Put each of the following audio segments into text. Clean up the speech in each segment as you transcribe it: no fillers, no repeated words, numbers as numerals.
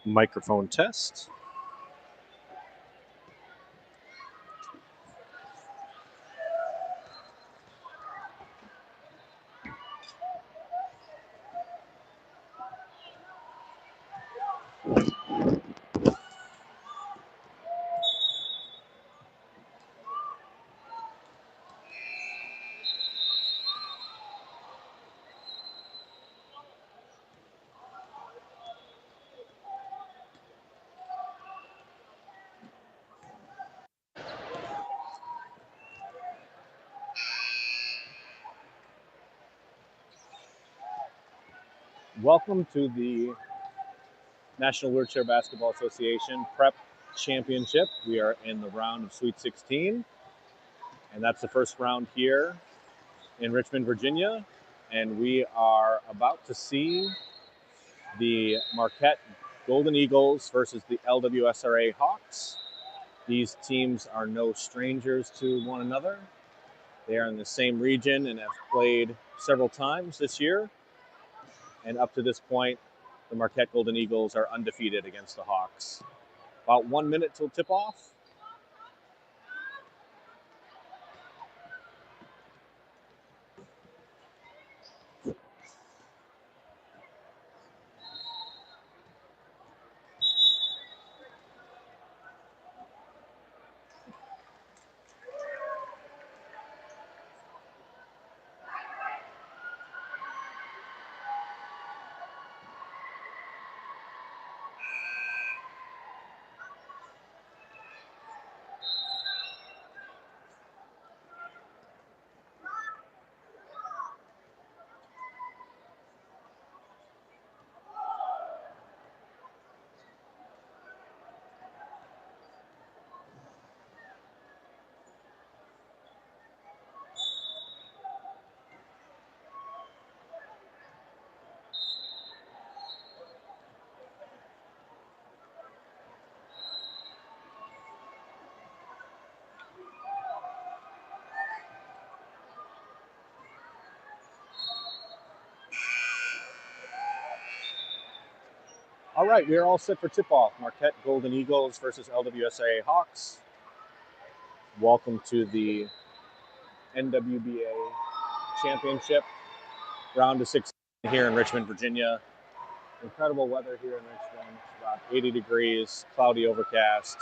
Microphone test. Welcome to the National Wheelchair Basketball Association Prep Championship. We are in the round of Sweet 16, and that's the first round here in Richmond, Virginia. And we are about to see the Marquette Golden Eagles versus the LWSRA Hawks. These teams are no strangers to one another. They are in the same region and have played several times this year. And up to this point, the Marquette Golden Eagles are undefeated against the Hawks. About 1 minute till tip-off. All right, we are all set for tip-off. Marquette Golden Eagles versus LWSA Hawks. Welcome to the NWBA Championship, round of 16 here in Richmond, Virginia. Incredible weather here in Richmond. It's about 80 degrees, cloudy, overcast.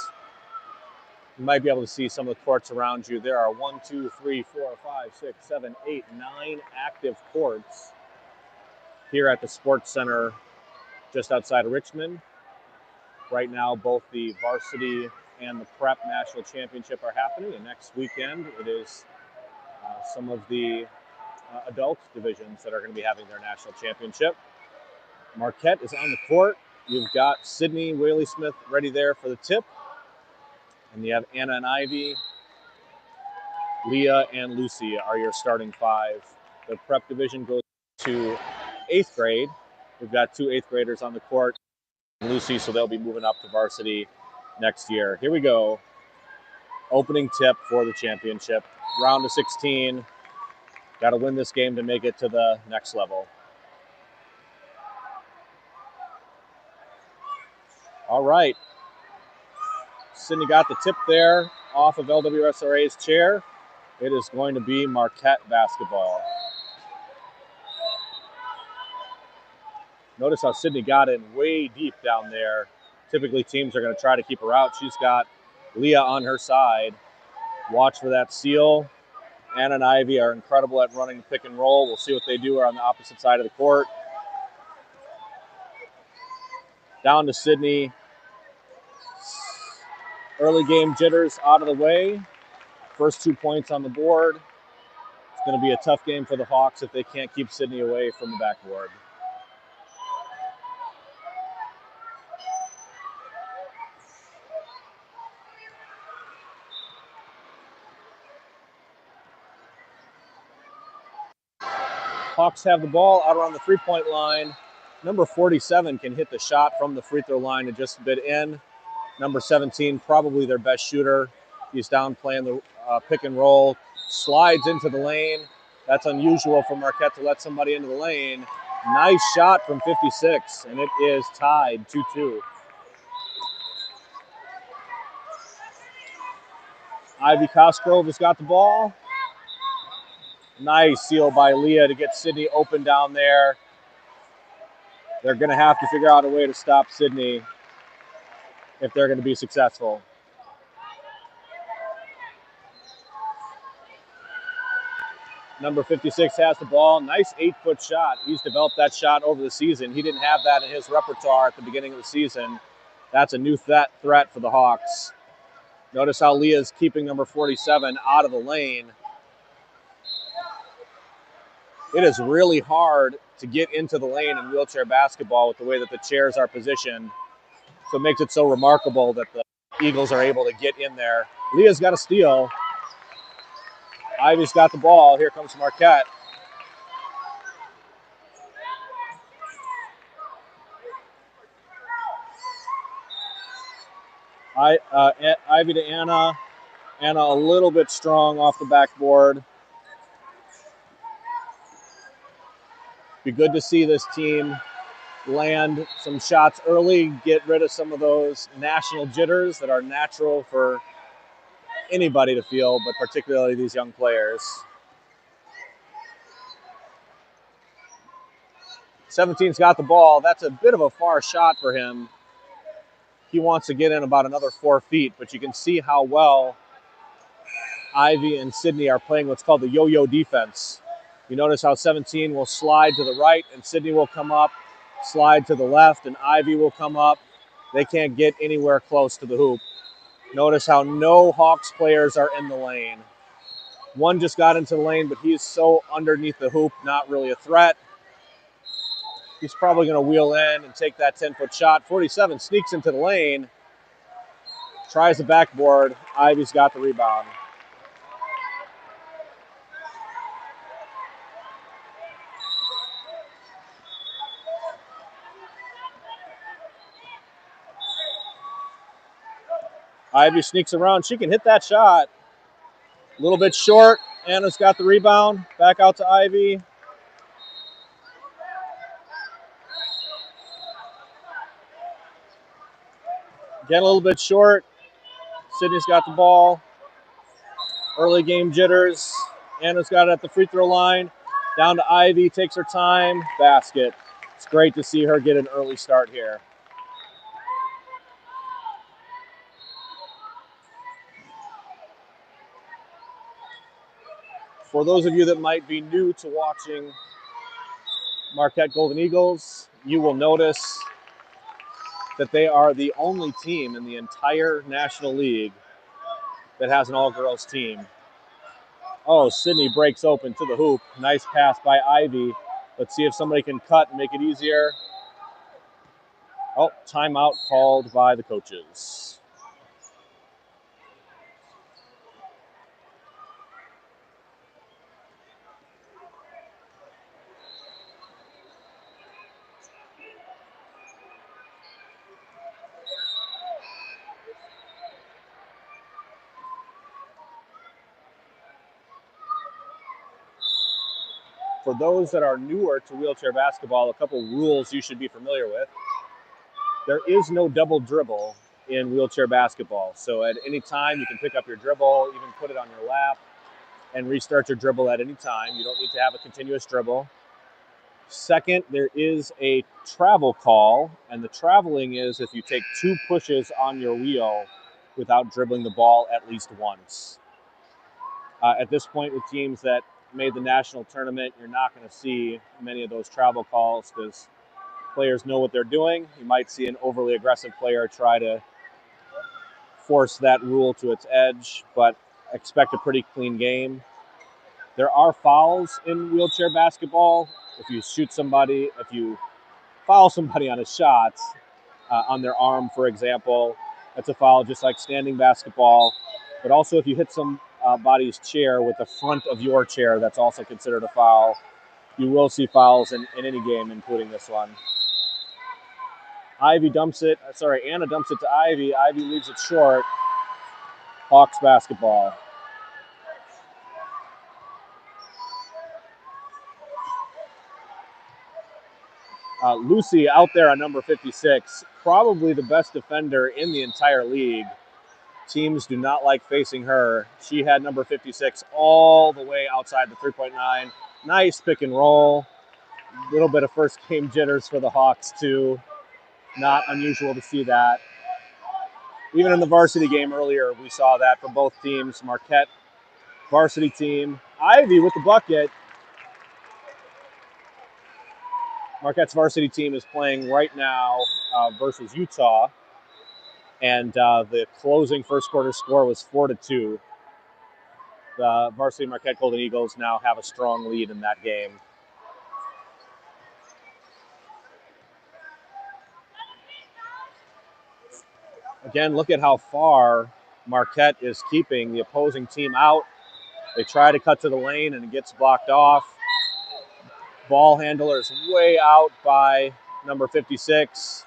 You might be able to see some of the courts around you. There are 1, 2, 3, 4, 5, 6, 7, 8, 9 active courts here at the Sports Center just outside of Richmond. Right now, both the varsity and the prep national championship are happening, and next weekend it is some of the adult divisions that are going to be having their national championship. Marquette is on the court. You've got Sydney Whaley-Smith ready there for the tip, and you have Anna and Ivy. Leah and Lucy are your starting five. The prep division goes to 8th grade. We've got 2 8th graders on the court, Lucy, so they'll be moving up to varsity next year. Here we go. Opening tip for the championship. Round of 16. Got to win this game to make it to the next level. All right. Sydney got the tip there off of LWSRA's chair. It is going to be Marquette basketball. Notice how Sydney got in way deep down there. Typically, teams are going to try to keep her out. She's got Leah on her side. Watch for that steal. Anna and Ivy are incredible at running the pick and roll. We'll see what they do on the opposite side of the court. Down to Sydney. Early game jitters out of the way. First 2 points on the board. It's going to be a tough game for the Hawks if they can't keep Sydney away from the backboard. Hawks have the ball out around the three-point line. Number 47 can hit the shot from the free throw line and just a bit in. Number 17, probably their best shooter. He's down playing the pick and roll. Slides into the lane. That's unusual for Marquette to let somebody into the lane. Nice shot from 56, and it is tied 2-2. Ivy Cosgrove has got the ball. Nice seal by Leah to get Sydney open down there. They're going to have to figure out a way to stop Sydney if they're going to be successful. Number 56 has the ball. Nice 8-foot shot. He's developed that shot over the season. He didn't have that in his repertoire at the beginning of the season. That's a new threat for the Hawks. Notice how Leah's keeping number 47 out of the lane. It is really hard to get into the lane in wheelchair basketball with the way that the chairs are positioned. So it makes it so remarkable that the Eagles are able to get in there. Leah's got a steal. Ivy's got the ball. Here comes Marquette. Ivy to Anna. Anna a little bit strong off the backboard. Be good to see this team land some shots early, get rid of some of those national jitters that are natural for anybody to feel, but particularly these young players. 17's got the ball. That's a bit of a far shot for him. He wants to get in about another 4 feet, but you can see how well Ivy and Sydney are playing what's called the yo-yo defense. You notice how 17 will slide to the right and Sydney will come up, slide to the left, and Ivy will come up. They can't get anywhere close to the hoop. Notice how no Hawks players are in the lane. One just got into the lane, but he's so underneath the hoop, not really a threat. He's probably going to wheel in and take that 10-foot shot. 47 sneaks into the lane, tries the backboard. Ivy's got the rebound. Ivy sneaks around. She can hit that shot. A little bit short. Anna's got the rebound. Back out to Ivy. Again, a little bit short. Sydney's got the ball. Early game jitters. Anna's got it at the free throw line. Down to Ivy. Takes her time. Basket. It's great to see her get an early start here. For those of you that might be new to watching Marquette Golden Eagles, you will notice that they are the only team in the entire National League that has an all-girls team. Oh, Sydney breaks open to the hoop. Nice pass by Ivy. Let's see if somebody can cut and make it easier. Oh, timeout called by the coaches. For those that are newer to wheelchair basketball, a couple rules you should be familiar with. There is no double dribble in wheelchair basketball. So at any time, you can pick up your dribble, even put it on your lap, and restart your dribble at any time. You don't need to have a continuous dribble. Second, there is a travel call, and the traveling is if you take 2 pushes on your wheel without dribbling the ball at least once. At this point, with teams that made the national tournament, you're not going to see many of those travel calls because players know what they're doing. You might see an overly aggressive player try to force that rule to its edge, but expect a pretty clean game. There are fouls in wheelchair basketball. If you shoot somebody, if you foul somebody on a shot, on their arm, for example, that's a foul just like standing basketball. But also if you hit somebody's chair with the front of your chair, that's also considered a foul. You will see fouls in any game, including this one. Anna dumps it to Ivy. Ivy leaves it short. Hawks basketball. Lucy out there on number 56, probably the best defender in the entire league. Teams do not like facing her. She had number 56 all the way outside the 3.9. Nice pick and roll. A little bit of first game jitters for the Hawks, too. Not unusual to see that. Even in the varsity game earlier, we saw that from both teams. Marquette varsity team. Ivy with the bucket. Marquette's varsity team is playing right now versus Utah. And the closing first quarter score was 4-2. The varsity Marquette Golden Eagles now have a strong lead in that game. Again, look at how far Marquette is keeping the opposing team out. They try to cut to the lane and it gets blocked off. Ball handler is way out by number 56.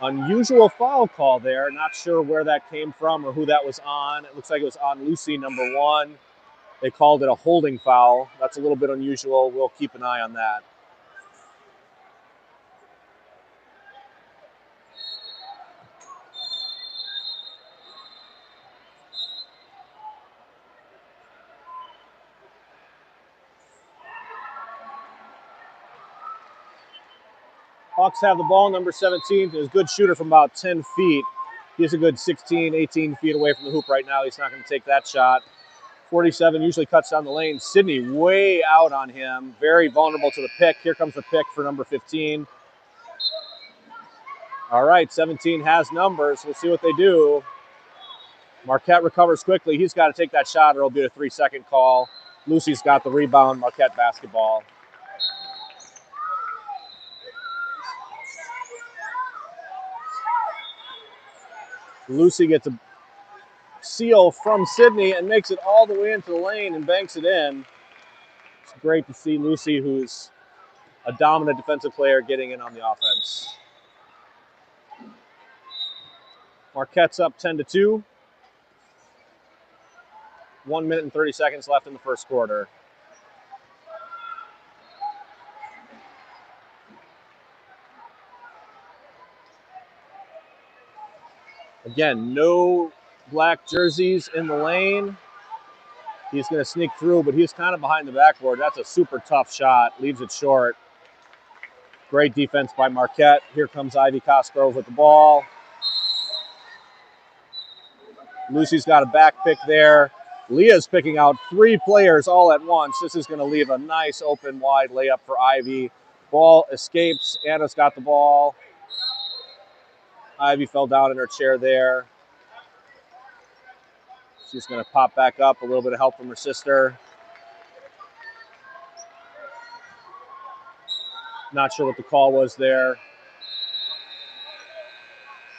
Unusual foul call there. Not sure where that came from or who that was on. It looks like it was on Lucy, number 1. They called it a holding foul. That's a little bit unusual. We'll keep an eye on that. Hawks have the ball, number 17. He's a good shooter from about 10 feet. He's a good 16, 18 feet away from the hoop right now. He's not going to take that shot. 47 usually cuts down the lane. Sydney way out on him. Very vulnerable to the pick. Here comes the pick for number 15. All right, 17 has numbers. We'll see what they do. Marquette recovers quickly. He's got to take that shot or it'll be a 3-second call. Lucy's got the rebound. Marquette basketball. Lucy gets a seal from Sydney and makes it all the way into the lane and banks it in. It's great to see Lucy, who's a dominant defensive player, getting in on the offense. Marquette's up 10-2. 1 minute and 30 seconds left in the first quarter. Again, no black jerseys in the lane. He's going to sneak through, but he's kind of behind the backboard. That's a super tough shot. Leaves it short. Great defense by Marquette. Here comes Ivy Cosgrove with the ball. Lucy's got a back pick there. Leah's picking out 3 players all at once. This is going to leave a nice open wide layup for Ivy. Ball escapes. Anna's got the ball. Ivy fell down in her chair there. She's going to pop back up. A little bit of help from her sister. Not sure what the call was there.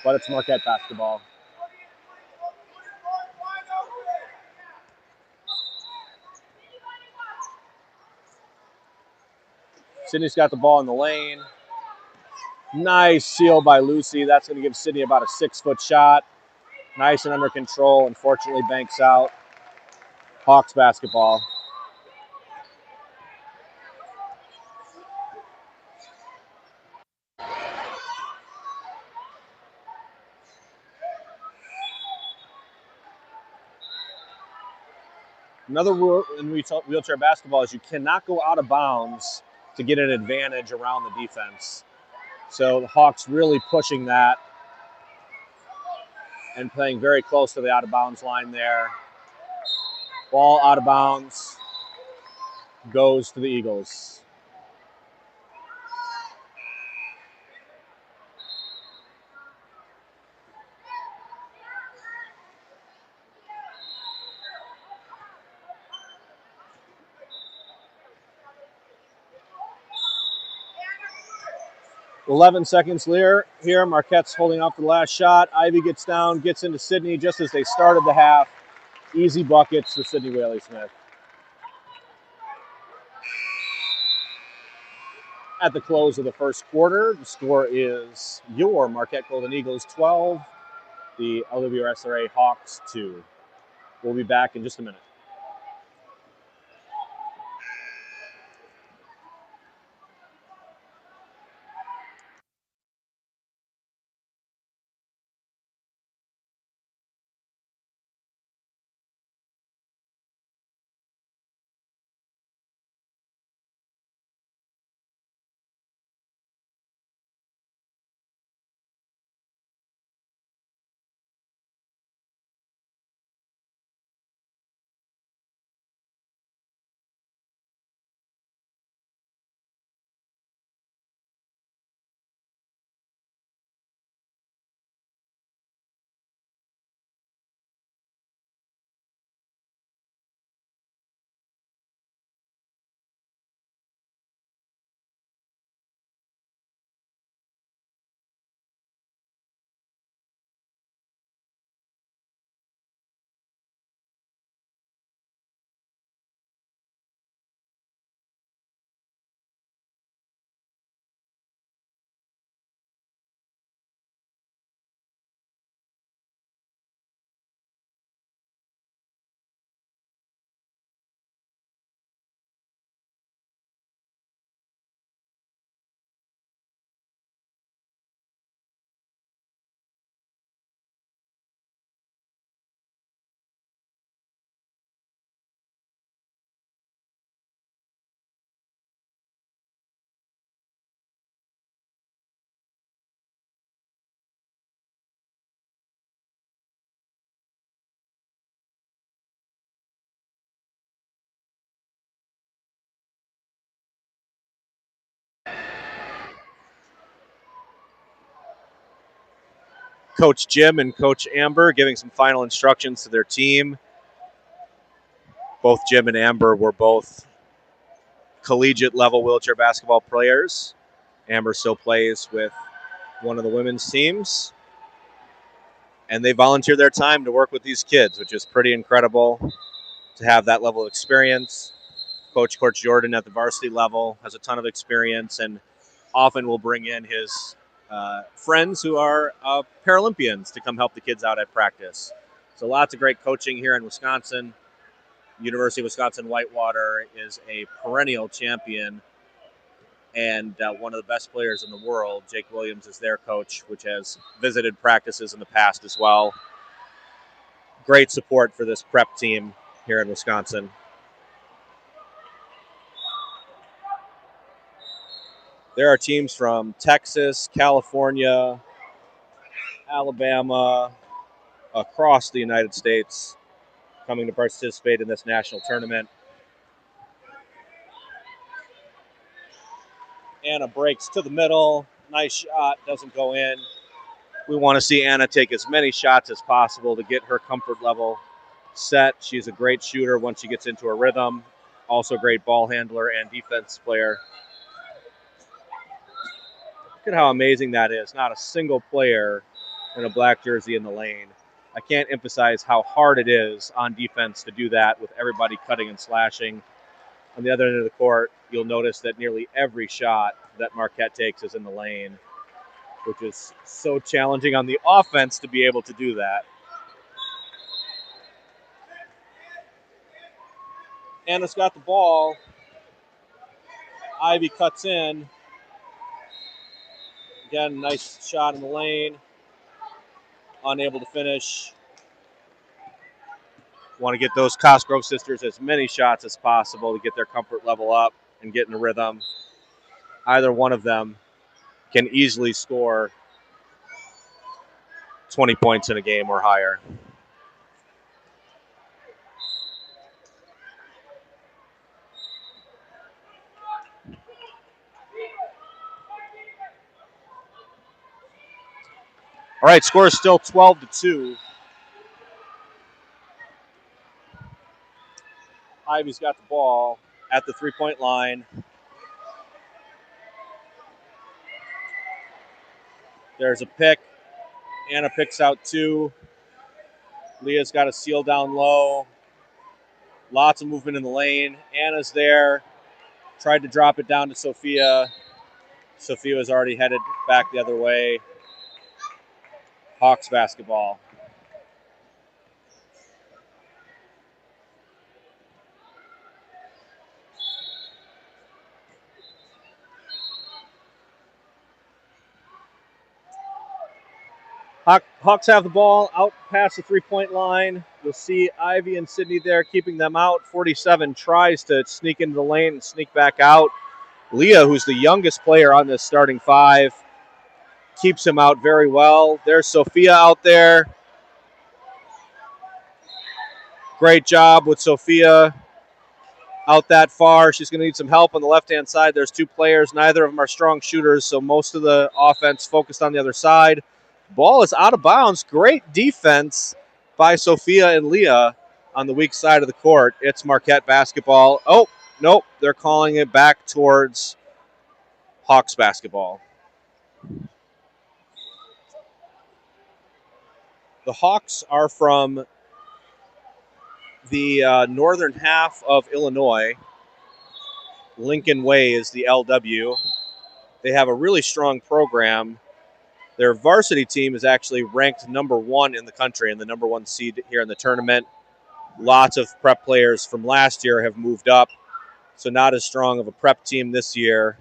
But it's Marquette basketball. Sydney's got the ball in the lane. Nice seal by Lucy. That's going to give Sydney about a 6-foot shot. Nice and under control. Unfortunately, banks out. Hawks basketball. Another rule in wheelchair basketball is you cannot go out of bounds to get an advantage around the defense. So the Hawks really pushing that and playing very close to the out of bounds line there. Ball out of bounds goes to the Eagles. .11 seconds here. Marquette's holding off the last shot. Ivy gets down, gets into Sydney just as they started the half. Easy buckets for Sydney Whaley-Smith. At the close of the first quarter, the score is your Marquette Golden Eagles 12, the LWSRA Hawks 2. We'll be back in just a minute. Coach Jim and Coach Amber giving some final instructions to their team. Both Jim and Amber were both collegiate level wheelchair basketball players. Amber still plays with one of the women's teams. And they volunteer their time to work with these kids, which is pretty incredible to have that level of experience. Coach Jordan at the varsity level has a ton of experience and often will bring in his friends who are Paralympians to come help the kids out at practice. So lots of great coaching here in Wisconsin. University of Wisconsin-Whitewater is a perennial champion and one of the best players in the world. Jake Williams is their coach, which has visited practices in the past as well. Great support for this prep team here in Wisconsin. There are teams from Texas, California, Alabama, across the United States coming to participate in this national tournament. Anna breaks to the middle. Nice shot, doesn't go in. We want to see Anna take as many shots as possible to get her comfort level set. She's a great shooter once she gets into her rhythm. Also a great ball handler and defense player. Look at how amazing that is. Not a single player in a black jersey in the lane. I can't emphasize how hard it is on defense to do that with everybody cutting and slashing. On the other end of the court, you'll notice that nearly every shot that Marquette takes is in the lane, which is so challenging on the offense to be able to do that. Anna's got the ball. Ivy cuts in. Again, nice shot in the lane. Unable to finish. Want to get those Cosgrove sisters as many shots as possible to get their comfort level up and get in a rhythm. Either one of them can easily score 20 points in a game or higher. All right, score is still 12-2. Ivy's got the ball at the three-point line. There's a pick. Anna picks out two. Leah's got a seal down low. Lots of movement in the lane. Anna's there. Tried to drop it down to Sophia. Sophia was already headed back the other way. Hawks basketball. Hawks have the ball out past the three-point line. You'll see Ivy and Sydney there keeping them out. 47 tries to sneak into the lane and sneak back out. Leah, who's the youngest player on this starting five, keeps him out very well. There's Sophia out there. Great job with Sophia out that far. She's going to need some help on the left-hand side. There's two players. Neither of them are strong shooters, so most of the offense focused on the other side. Ball is out of bounds. Great defense by Sophia and Leah on the weak side of the court. It's Marquette basketball. Oh, nope. They're calling it back towards Hawks basketball. The Hawks are from the northern half of Illinois. Lincoln Way is the LW. They have a really strong program. Their varsity team is actually ranked #1 in the country and the #1 seed here in the tournament. Lots of prep players from last year have moved up, so not as strong of a prep team this year.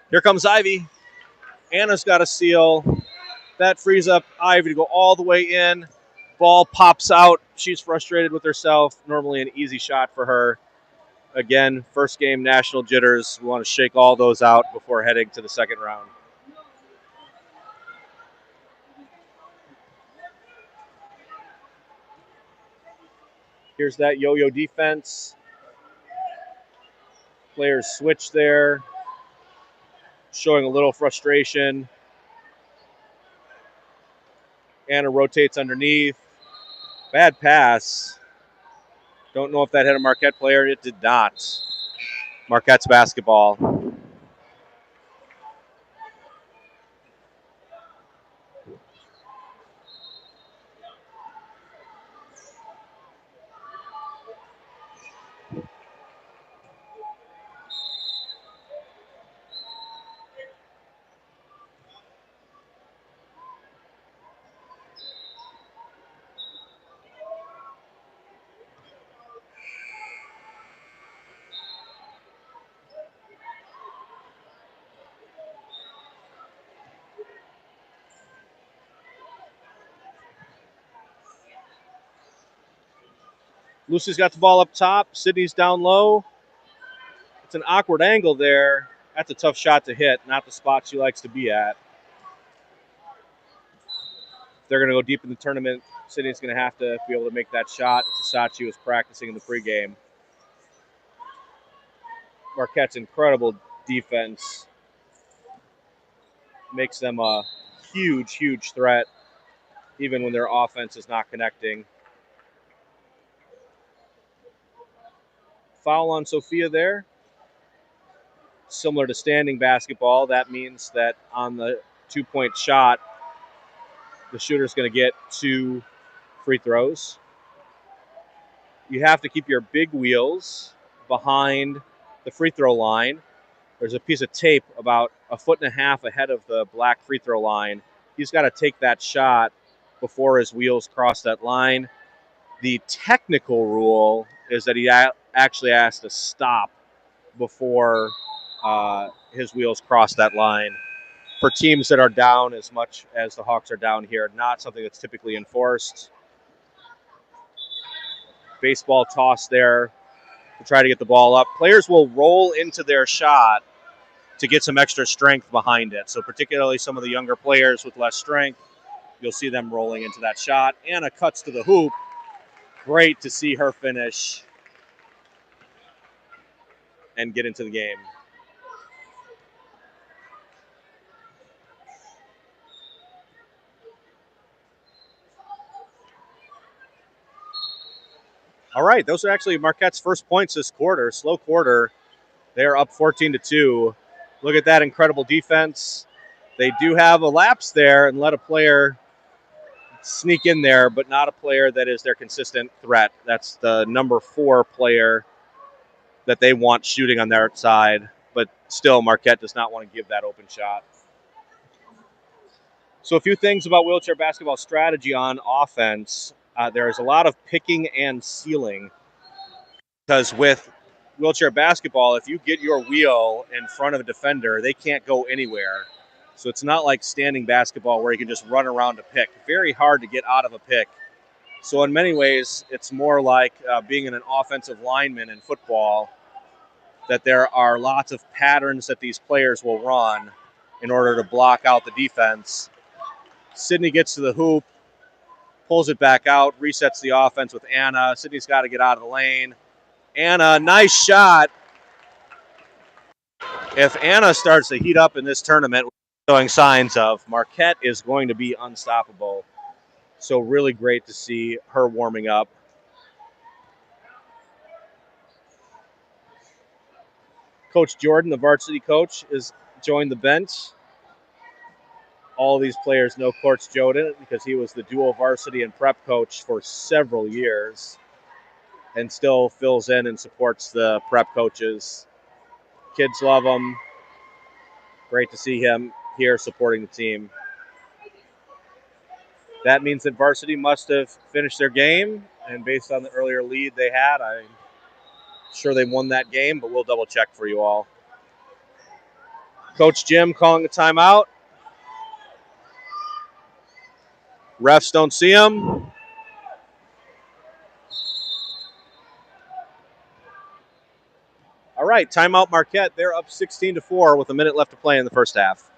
Here comes Ivy. Anna's got a seal. That frees up Ivy to go all the way in. Ball pops out. She's frustrated with herself. Normally an easy shot for her. Again, first game national jitters. We want to shake all those out before heading to the second round. Here's that yo-yo defense. Players switch there. showing a little frustration. Anna rotates underneath. Bad pass. Don't know if that hit a Marquette player. It did not. Marquette's basketball. Lucy's got the ball up top. Sydney's down low. It's an awkward angle there. That's a tough shot to hit, not the spot she likes to be at. If they're going to go deep in the tournament, Sydney's going to have to be able to make that shot. It's a shot she was practicing in the pregame. Marquette's incredible defense makes them a huge, huge threat, even when their offense is not connecting. Foul on Sophia there. Similar to standing basketball, that means that on the 2-point shot, the shooter's going to get 2 free throws. You have to keep your big wheels behind the free throw line. There's a piece of tape about 1.5 feet ahead of the black free throw line. He's got to take that shot before his wheels cross that line. The technical rule is that he actually has to stop before his wheels cross that line. For teams that are down as much as the Hawks are down here, not something that's typically enforced. Baseball toss there to try to get the ball up. Players will roll into their shot to get some extra strength behind it. So particularly some of the younger players with less strength, you'll see them rolling into that shot. Anna cuts to the hoop. Great to see her finish and get into the game. All right, those are actually Marquette's first points this quarter. Slow quarter. They're up 14-2. Look at that incredible defense. They do have a lapse there and let a player sneak in there, but not a player that is their consistent threat. That's the number 4 player that they want shooting on their side, but still Marquette does not want to give that open shot. So a few things about wheelchair basketball strategy on offense. There's a lot of picking and sealing, because with wheelchair basketball, if you get your wheel in front of a defender, they can't go anywhere. So it's not like standing basketball where you can just run around a pick. Very hard to get out of a pick. So in many ways, it's more like being an offensive lineman in football, that there are lots of patterns that these players will run in order to block out the defense. Sydney gets to the hoop, pulls it back out, resets the offense with Anna. Sydney's got to get out of the lane. Anna, nice shot. If Anna starts to heat up in this tournament, showing signs of, Marquette is going to be unstoppable. So really great to see her warming up. Coach Jordan, the varsity coach, has joined the bench. All these players know Coach Jordan because he was the dual varsity and prep coach for several years and still fills in and supports the prep coaches. Kids love him. Great to see him here supporting the team. That means that varsity must have finished their game, and based on the earlier lead they had, I'm sure they won that game, but we'll double check for you all. Coach Jim calling a timeout. Refs don't see him. All right, timeout Marquette. They're up 16-4 with a minute left to play in the first half.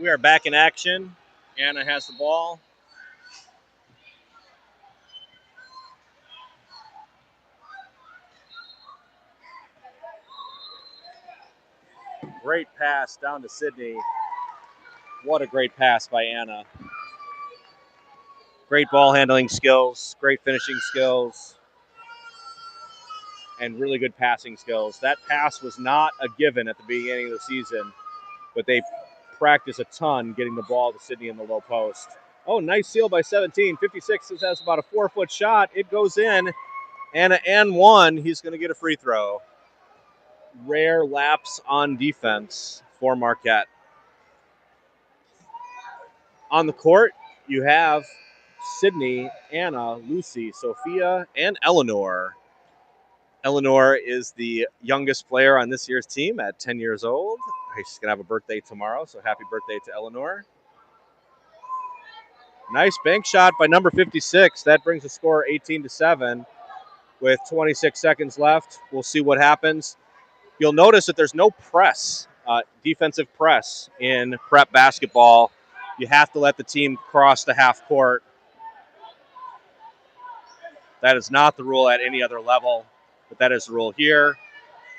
We are back in action. Anna has the ball. Great pass down to Sydney. What a great pass by Anna. Great ball handling skills, great finishing skills, and really good passing skills. That pass was not a given at the beginning of the season, but they practice a ton getting the ball to Sydney in the low post. Oh, nice steal by 17. 56 has about a 4-foot shot. It goes in. Anna and one. He's going to get a free throw. Rare lapse on defense for Marquette. On the court, you have Sydney, Anna, Lucy, Sophia, and Eleanor. Eleanor is the youngest player on this year's team at 10 years old. She's going to have a birthday tomorrow, so happy birthday to Eleanor. Nice bank shot by number 56. That brings the score 18-7 with 26 seconds left. We'll see what happens. You'll notice that there's no press, defensive press in prep basketball. You have to let the team cross the half court. That is not the rule at any other level, but that is the rule here.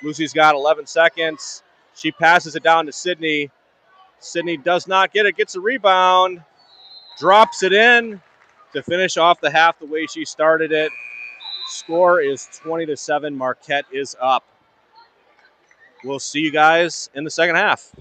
Lucy's got 11 seconds. She passes it down to Sydney. Sydney does not get it, gets a rebound, drops it in to finish off the half the way she started it. Score is 20-7. Marquette is up. We'll see you guys in the second half.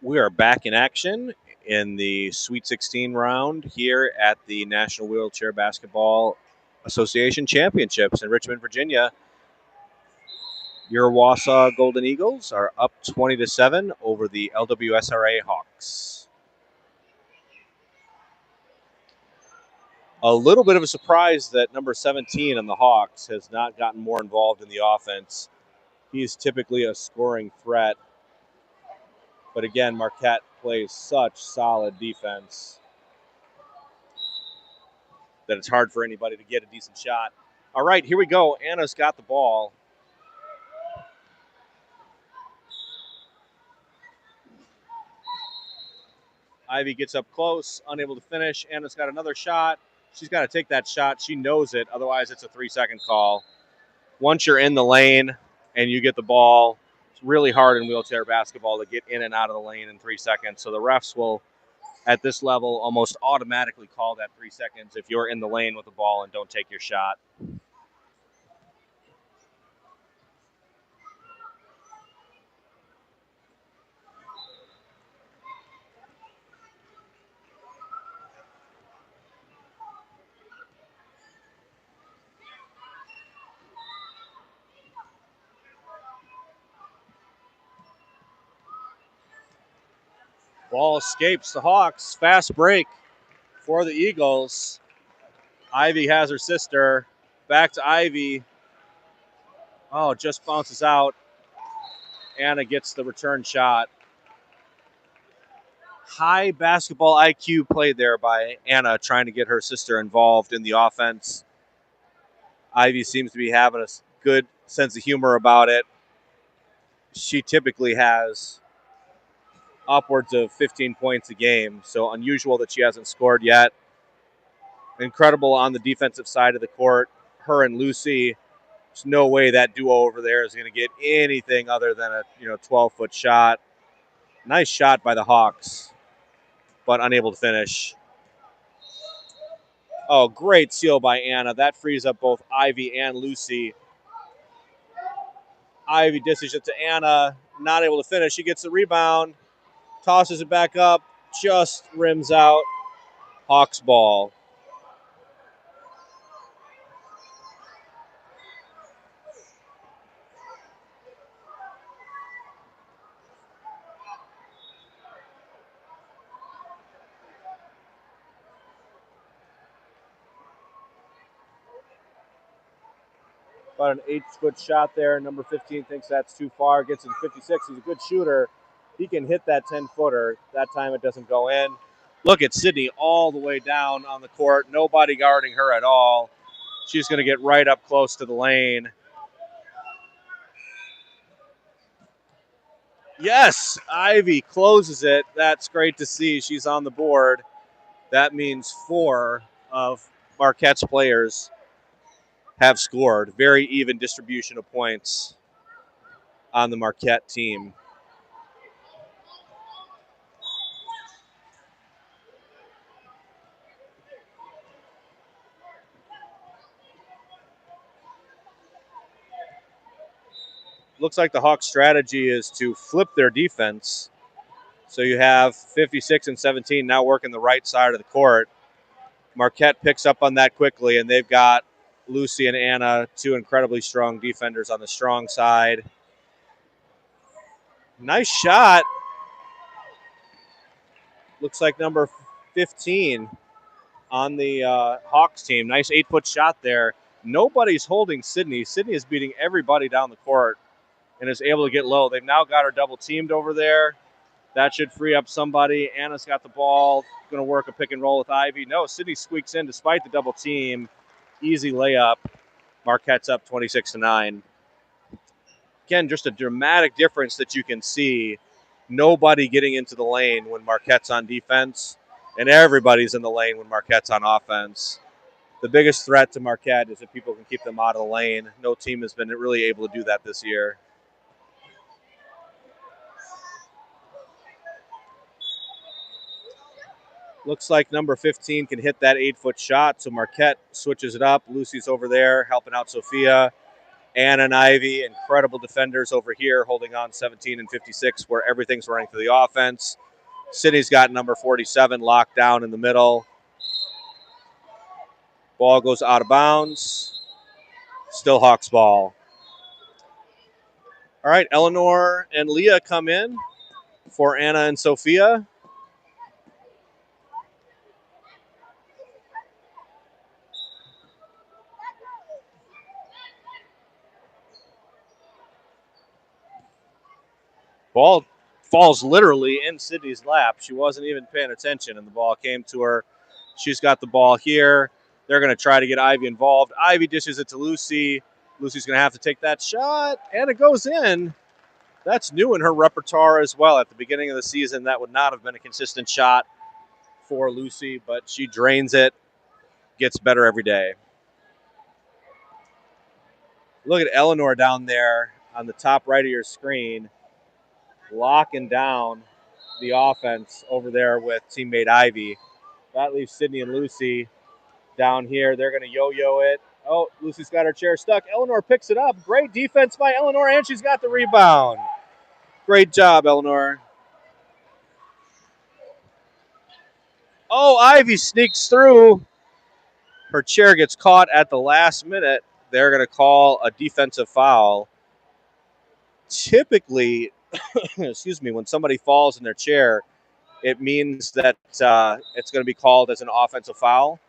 We are back in action in the Sweet 16 round here at the National Wheelchair Basketball Association Championships in Richmond, Virginia. Your WASA Golden Eagles are up 20-7 over the LWSRA Hawks. A little bit of a surprise that number 17 on the Hawks has not gotten more involved in the offense. He's typically a scoring threat. But again, Marquette plays such solid defense that it's hard for anybody to get a decent shot. All right, here we go. Anna's got the ball. Ivy gets up close, unable to finish. Anna's got another shot. She's got to take that shot. She knows it. Otherwise, it's a 3-second call. Once you're in the lane and you get the ball, it's really hard in wheelchair basketball to get in and out of the lane in 3 seconds. So the refs will, at this level, almost automatically call that 3 seconds if you're in the lane with the ball and don't take your shot. Ball escapes the Hawks. Fast break for the Eagles. Ivy has her sister. Back to Ivy. Oh, just bounces out. Anna gets the return shot. High basketball IQ played there by Anna, trying to get her sister involved in the offense. Ivy seems to be having a good sense of humor about it. She typically has upwards of 15 points a game, so unusual that she hasn't scored yet. Incredible on the defensive side of the court. Her and Lucy, there's no way that duo over there is going to get anything other than a 12-foot shot. Nice shot by the Hawks, but unable to finish. Oh, great steal by Anna. That frees up both Ivy and Lucy. Ivy dishes it to Anna, not able to finish. She gets the rebound, tosses it back up, just rims out. Hawks ball. About an 8-foot shot there. Number 15 thinks that's too far. Gets it to 56. He's a good shooter. He can hit that 10-footer. That time it doesn't go in. Look at Sydney all the way down on the court. Nobody guarding her at all. She's going to get right up close to the lane. Yes, Ivy closes it. That's great to see. She's on the board. That means 4 of Marquette's players have scored. Very even distribution of points on the Marquette team. Looks like the Hawks' strategy is to flip their defense. So you have 56 and 17 now working the right side of the court. Marquette picks up on that quickly, and they've got Lucy and Anna, 2 incredibly strong defenders on the strong side. Nice shot. Looks like number 15 on the Hawks team. Nice 8-foot shot there. Nobody's holding Sydney. Sydney is beating everybody down the court and is able to get low. They've now got her double teamed over there. That should free up somebody. Anna's got the ball. Going to work a pick and roll with Ivy. No, Sydney squeaks in despite the double team. Easy layup. Marquette's up 26-9. Again, just a dramatic difference that you can see. Nobody getting into the lane when Marquette's on defense, and everybody's in the lane when Marquette's on offense. The biggest threat to Marquette is if people can keep them out of the lane. No team has been really able to do that this year. Looks like number 15 can hit that 8-foot shot, so Marquette switches it up. Lucy's over there helping out Sophia. Anna and Ivy, incredible defenders over here, holding on 17 and 56, where everything's running through the offense. Sydney's got number 47 locked down in the middle. Ball goes out of bounds. Still Hawks ball. All right, Eleanor and Leah come in for Anna and Sophia. Ball falls literally in Sydney's lap. She wasn't even paying attention, and the ball came to her. She's got the ball here. They're going to try to get Ivy involved. Ivy dishes it to Lucy. Lucy's going to have to take that shot, and it goes in. That's new in her repertoire as well. At the beginning of the season, that would not have been a consistent shot for Lucy, but she drains it, gets better every day. Look at Eleanor down there on the top right of your screen, locking down the offense over there with teammate Ivy. That leaves Sydney and Lucy down here. They're going to yo-yo it. Oh, Lucy's got her chair stuck. Eleanor picks it up. Great defense by Eleanor, and she's got the rebound. Great job, Eleanor. Oh, Ivy sneaks through. Her chair gets caught at the last minute. They're going to call a defensive foul. Typically, excuse me, when somebody falls in their chair, it means that it's going to be called as an offensive foul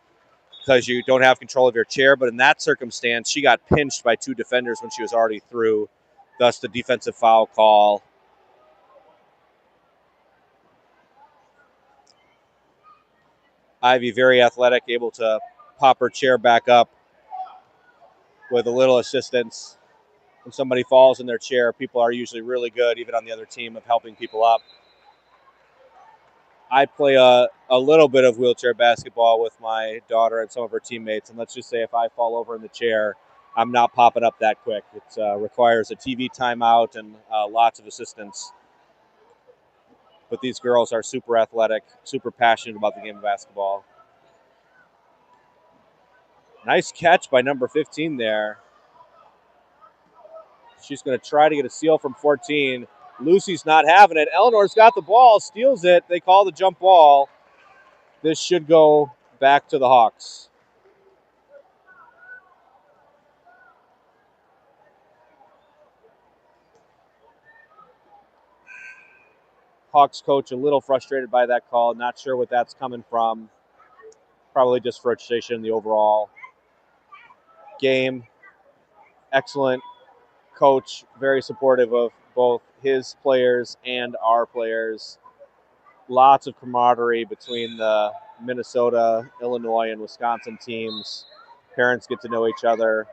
because you don't have control of your chair. But in that circumstance, she got pinched by two defenders when she was already through, thus the defensive foul call. Ivy, very athletic, able to pop her chair back up with a little assistance. When somebody falls in their chair, people are usually really good, even on the other team, of helping people up. I play a little bit of wheelchair basketball with my daughter and some of her teammates, and let's just say if I fall over in the chair, I'm not popping up that quick. It requires a TV timeout and lots of assistance. But these girls are super athletic, super passionate about the game of basketball. Nice catch by number 15 there. She's going to try to get a steal from 14. Lucy's not having it. Eleanor's got the ball, steals it. They call the jump ball. This should go back to the Hawks. Hawks coach a little frustrated by that call. Not sure what that's coming from. Probably just frustration in the overall game. Excellent coach, very supportive of both his players and our players. Lots of camaraderie between the Minnesota, Illinois, and Wisconsin teams. Parents get to know each other.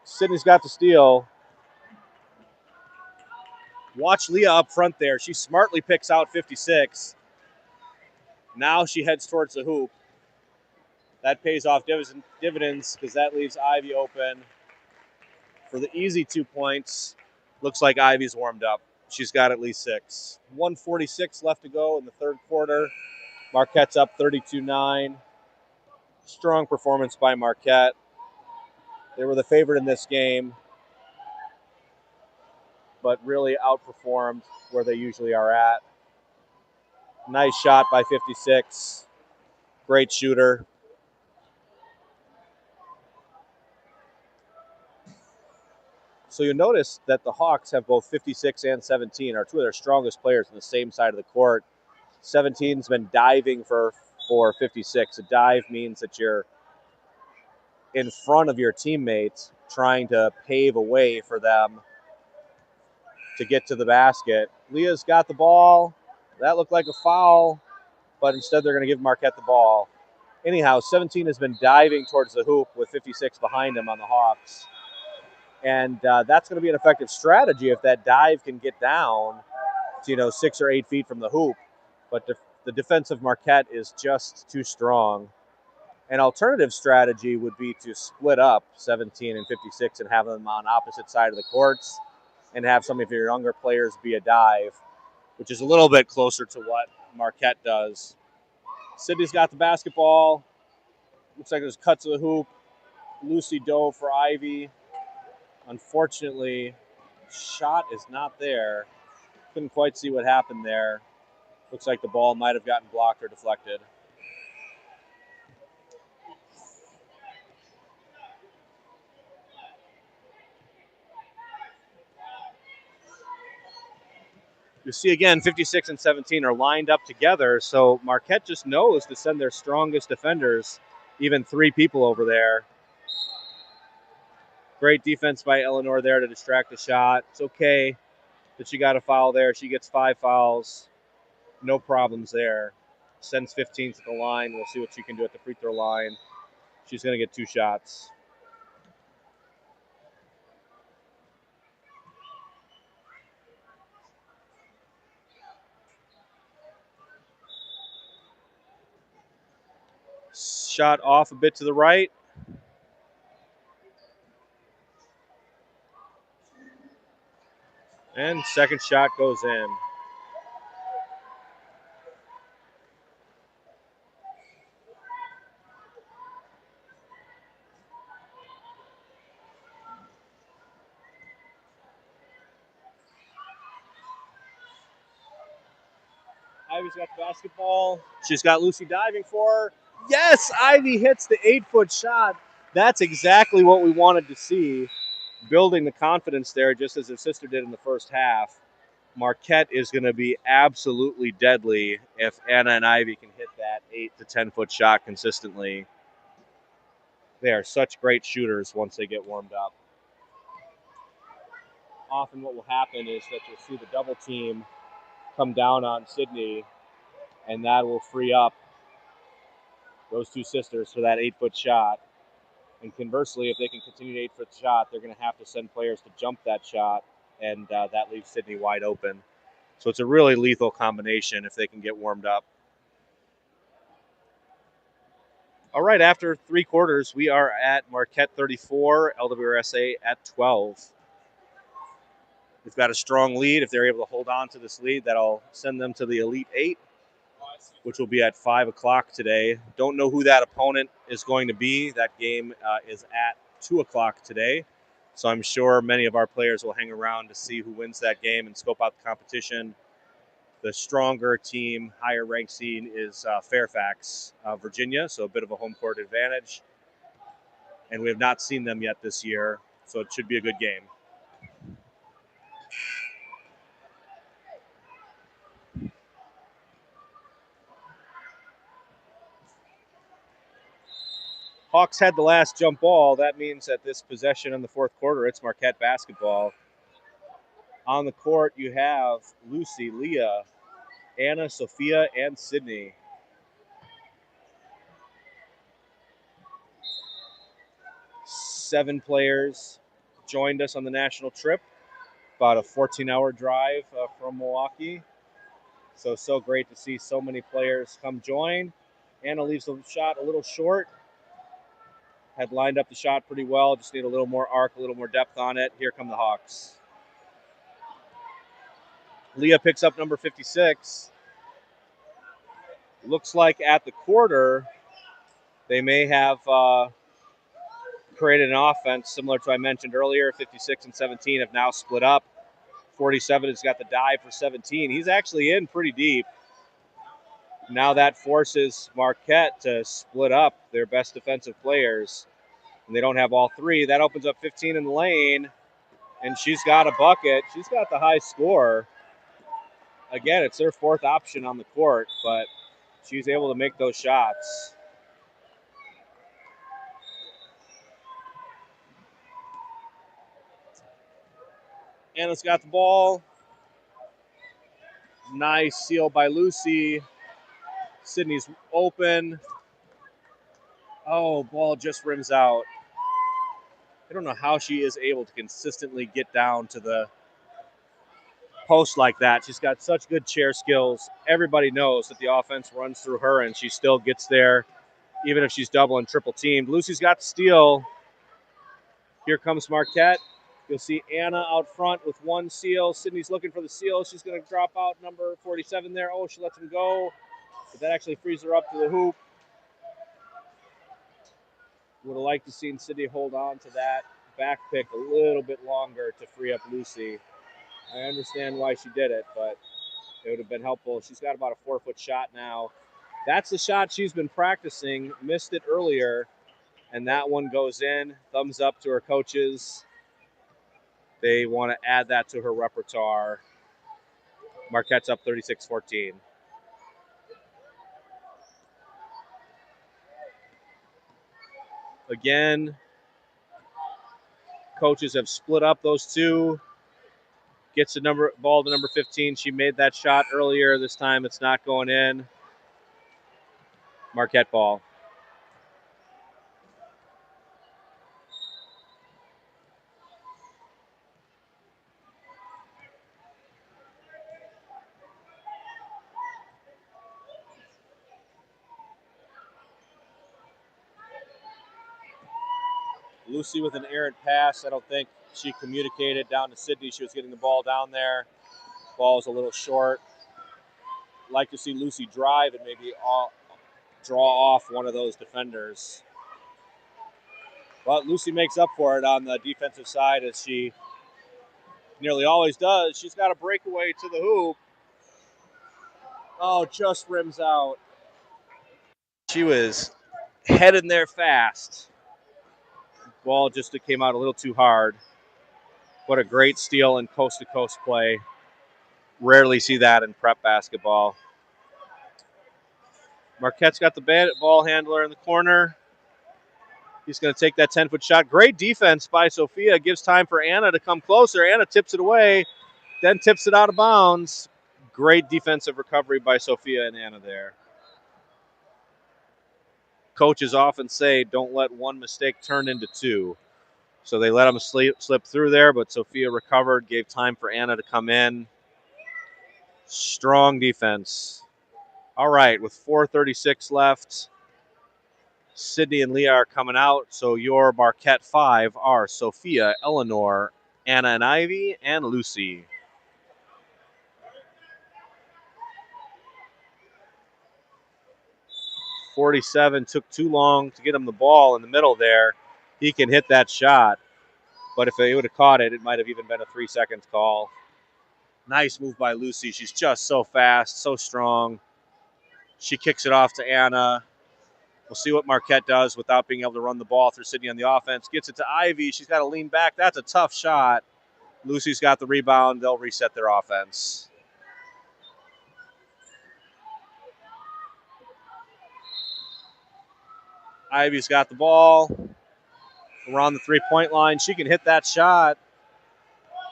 Sydney's got the steal. Watch Leah up front there. She smartly picks out 56. Now she heads towards the hoop. That pays off dividends because that leaves Ivy open for the easy 2 points. Looks like Ivy's warmed up. She's got at least 6. 1:46 left to go in the third quarter. Marquette's up 32-9. Strong performance by Marquette. They were the favorite in this game, but really outperformed where they usually are at. Nice shot by 56. Great shooter. So you'll notice that the Hawks have both 56 and 17, are two of their strongest players on the same side of the court. 17's been diving for 56. A dive means that you're in front of your teammates trying to pave a way for them to get to the basket. Leah's got the ball. That looked like a foul, but instead they're going to give Marquette the ball. Anyhow, 17 has been diving towards the hoop with 56 behind him on the Hawks. And that's going to be an effective strategy if that dive can get down to, 6 or 8 feet from the hoop. But the defensive Marquette is just too strong. An alternative strategy would be to split up 17 and 56 and have them on opposite side of the courts and have some of your younger players be a dive, which is a little bit closer to what Marquette does. Sydney's got the basketball. Looks like there's cut to the hoop. Lucy dove for Ivy. Unfortunately, shot is not there. Couldn't quite see what happened there. Looks like the ball might have gotten blocked or deflected. You see again, 56 and 17 are lined up together, so Marquette just knows to send their strongest defenders, even 3 people over there. Great defense by Eleanor there to distract the shot. It's okay that she got a foul there. She gets 5 fouls. No problems there. Sends 15 to the line. We'll see what she can do at the free throw line. She's going to get 2 shots. Shot off a bit to the right. And second shot goes in. Ivy's got the basketball. She's got Lucy diving for her. Yes, Ivy hits the 8-foot shot. That's exactly what we wanted to see. Building the confidence there, just as her sister did in the first half. Marquette is going to be absolutely deadly if Anna and Ivy can hit that 8 to 10-foot shot consistently. They are such great shooters once they get warmed up. Often what will happen is that you'll see the double team come down on Sydney, and that will free up those 2 sisters for that 8-foot shot. And conversely, if they can continue the 8-foot shot, they're going to have to send players to jump that shot, and that leaves Sydney wide open. So it's a really lethal combination if they can get warmed up. All right, after 3 quarters, we are at Marquette 34, LWRSA at 12. They've got a strong lead. If they're able to hold on to this lead, that'll send them to the Elite 8, which will be at 5 o'clock today. Don't know who that opponent is going to be. That game is at 2 o'clock today. So I'm sure many of our players will hang around to see who wins that game and scope out the competition. The stronger team, higher ranked seed is Fairfax, Virginia, so a bit of a home court advantage. And we have not seen them yet this year, so it should be a good game. Hawks had the last jump ball. That means that this possession in the fourth quarter, it's Marquette basketball. On the court, you have Lucy, Leah, Anna, Sophia, and Sydney. Seven players joined us on the national trip, about a 14-hour drive from Milwaukee. So great to see so many players come join. Anna leaves the shot a little short. Had lined up the shot pretty well. Just need a little more arc, a little more depth on it. Here come the Hawks. Leah picks up number 56. Looks like at the quarter, they may have created an offense similar to I mentioned earlier. 56 and 17 have now split up. 47 has got the dive for 17. He's actually in pretty deep. Now that forces Marquette to split up their best defensive players. And they don't have all 3. That opens up 15 in the lane. And she's got a bucket. She's got the high score. Again, it's their 4th option on the court, but she's able to make those shots. Anna's got the ball. Nice seal by Lucy. Sydney's open. Oh, ball just rims out. I don't know how she is able to consistently get down to the post like that. She's got such good chair skills. Everybody knows that the offense runs through her, and she still gets there, even if she's double and triple teamed. Lucy's got the steal. Here comes Marquette. You'll see Anna out front with 1 seal. Sydney's looking for the seal. She's going to drop out number 47 there. Oh, she lets him go. But that actually frees her up to the hoop. Would have liked to seen Sydney hold on to that back pick a little bit longer to free up Lucy. I understand why she did it, but it would have been helpful. She's got about a 4-foot shot now. That's the shot she's been practicing. Missed it earlier, and that one goes in. Thumbs up to her coaches. They want to add that to her repertoire. Marquette's up 36-14. Again, coaches have split up those two. Gets the ball to number 15. She made that shot earlier. This time it's not going in. Marquette ball. Lucy with an errant pass. I don't think she communicated down to Sydney. She was getting the ball down there. Ball was a little short. Like to see Lucy drive and maybe draw off one of those defenders. But Lucy makes up for it on the defensive side, as she nearly always does. She's got a breakaway to the hoop. Oh, just rims out. She was heading there fast. Ball just came out a little too hard. What a great steal and coast-to-coast play. Rarely see that in prep basketball. Marquette's got the ball handler in the corner. He's going to take that 10-foot shot. Great defense by Sophia. Gives time for Anna to come closer. Anna tips it away, then tips it out of bounds. Great defensive recovery by Sophia and Anna there. Coaches often say don't let one mistake turn into two. So they let them slip through there, but Sophia recovered, gave time for Anna to come in. Strong defense. All right, with 4:36 left, Sydney and Leah are coming out. So your Marquette 5 are Sophia, Eleanor, Anna and Ivy, and Lucy. .47 took too long to get him the ball in the middle there. He can hit that shot, but if he would have caught it, it might have even been a 3-second call. Nice move by Lucy. She's just so fast, so strong. She kicks it off to Anna. We'll see what Marquette does without being able to run the ball through Sydney on the offense. Gets it to Ivy. She's got to lean back. That's a tough shot. Lucy's got the rebound. They'll reset their offense. Ivy's got the ball around the three-point line. She can hit that shot.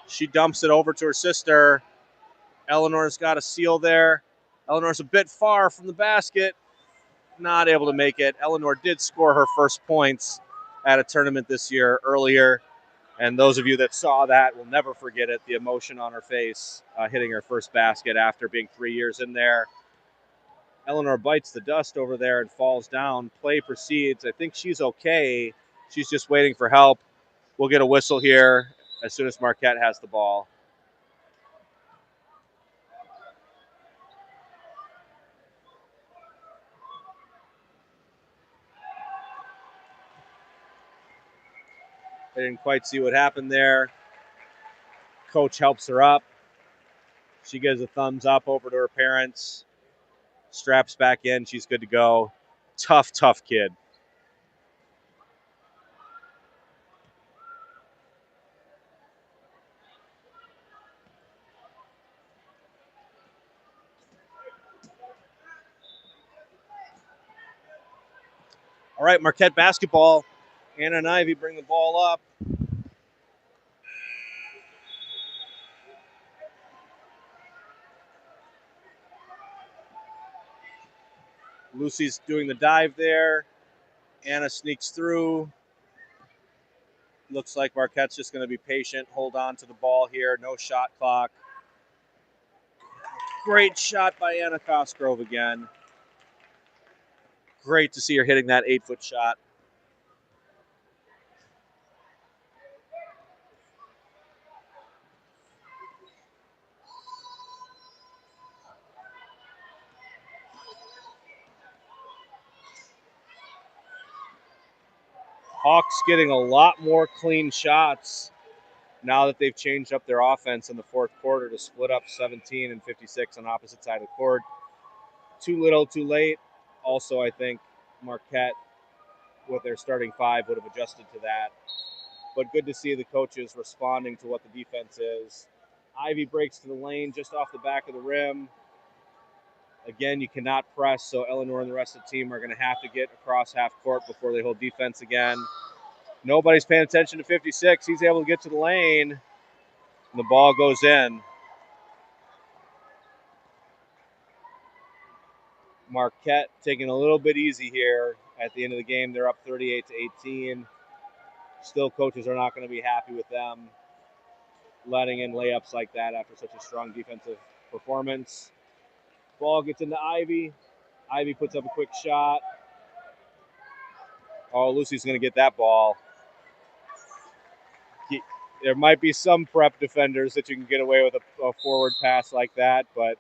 She dumps it over to her sister. Eleanor's got a steal there. Eleanor's a bit far from the basket. Not able to make it. Eleanor did score her first points at a tournament this year earlier. And those of you that saw that will never forget it, the emotion on her face hitting her first basket after being 3 years in there. Eleanor bites the dust over there and falls down. Play proceeds. I think she's okay. She's just waiting for help. We'll get a whistle here as soon as Marquette has the ball. I didn't quite see what happened there. Coach helps her up. She gives a thumbs up over to her parents. Straps back in. She's good to go. Tough kid. All right, Marquette basketball. Anna and Ivy bring the ball up. Lucy's doing the dive there. Anna sneaks through. Looks like Marquette's just going to be patient, hold on to the ball here. No shot clock. Great shot by Anna Cosgrove again. Great to see her hitting that 8-foot shot. Hawks getting a lot more clean shots now that they've changed up their offense in the fourth quarter to split up 17 and 56 on opposite side of the court. Too little, too late. Also, I think Marquette, with their starting five, would have adjusted to that. But good to see the coaches responding to what the defense is. Ivy breaks to the lane just off the back of the rim. Again, you cannot press, so Eleanor and the rest of the team are going to have to get across half court before they hold defense again. Nobody's paying attention to 56. He's able to get to the lane, and the ball goes in. Marquette taking a little bit easy here at the end of the game. They're up 38-18. Still, coaches are not going to be happy with them letting in layups like that after such a strong defensive performance. Ball gets into Ivy. Ivy puts up a quick shot. Oh, Lucy's going to get that ball. There might be some prep defenders that you can get away with a forward pass like that, but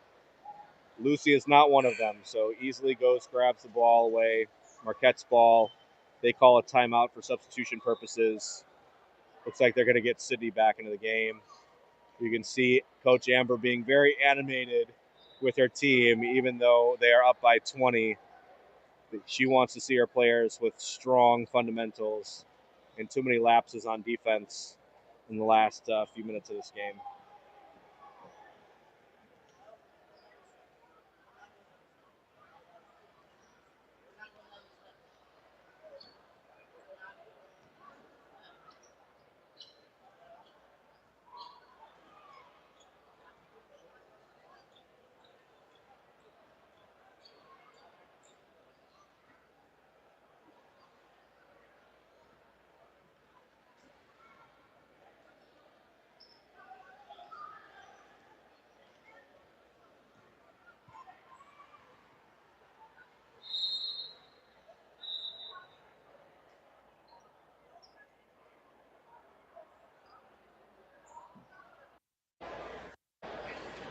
Lucy is not one of them. So easily goes, grabs the ball away. Marquette's ball. They call a timeout for substitution purposes. Looks like they're going to get Sydney back into the game. You can see Coach Amber being very animated with her team, even though they are up by 20. She wants to see her players with strong fundamentals and too many lapses on defense in the last few minutes of this game.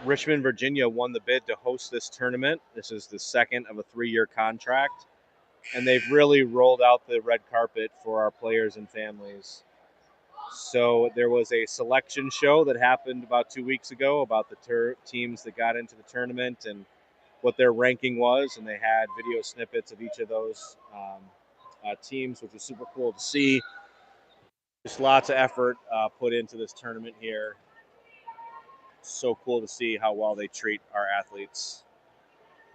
Richmond, Virginia won the bid to host this tournament. This is the second of a 3-year contract, and they've really rolled out the red carpet for our players and families. So there was a selection show that happened about 2 weeks ago about the teams that got into the tournament and what their ranking was, and they had video snippets of each of those teams, which was super cool to see. Just lots of effort put into this tournament here. So cool to see how well they treat our athletes.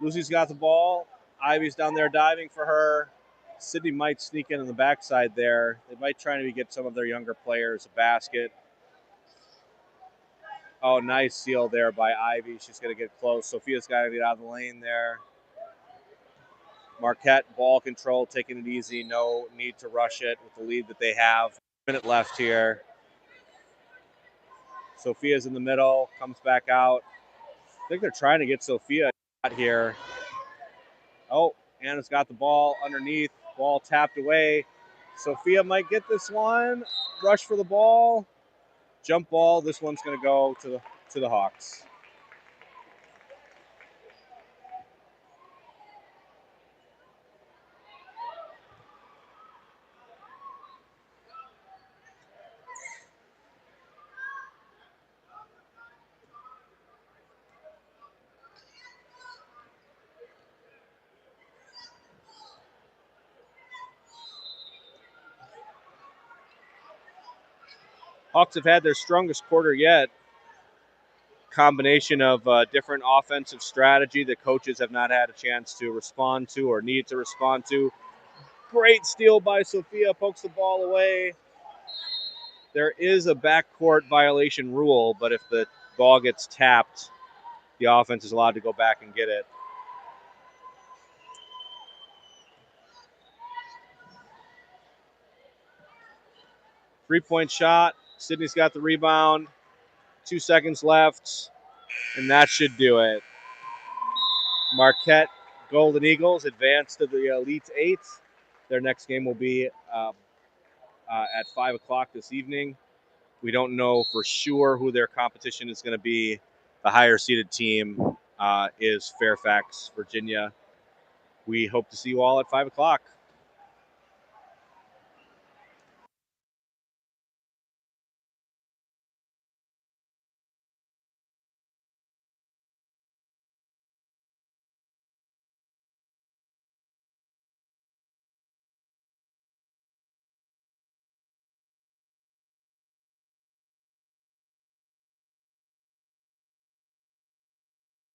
Lucy's got the ball. Ivy's down there diving for her. Sydney might sneak in on the backside there. They might try to get some of their younger players a basket. Oh, nice seal there by Ivy. She's going to get close. Sophia's got to get out of the lane there. Marquette, ball control, taking it easy. No need to rush it with the lead that they have. Minute left here. Sophia's in the middle, comes back out. I think they're trying to get Sophia out here. Oh, Anna's got the ball underneath. Ball tapped away. Sophia might get this one. Rush for the ball. Jump ball. This one's going to go to the Hawks. Hawks have had their strongest quarter yet. Combination of different offensive strategy that coaches have not had a chance to respond to or need to respond to. Great steal by Sophia, pokes the ball away. There is a backcourt violation rule, but if the ball gets tapped, the offense is allowed to go back and get it. Three-point shot. Sydney's got the rebound. 2 seconds left, and that should do it. Marquette Golden Eagles advance to the Elite Eight. Their next game will be at 5 o'clock this evening. We don't know for sure who their competition is going to be. The higher-seeded team is Fairfax, Virginia. We hope to see you all at 5 o'clock.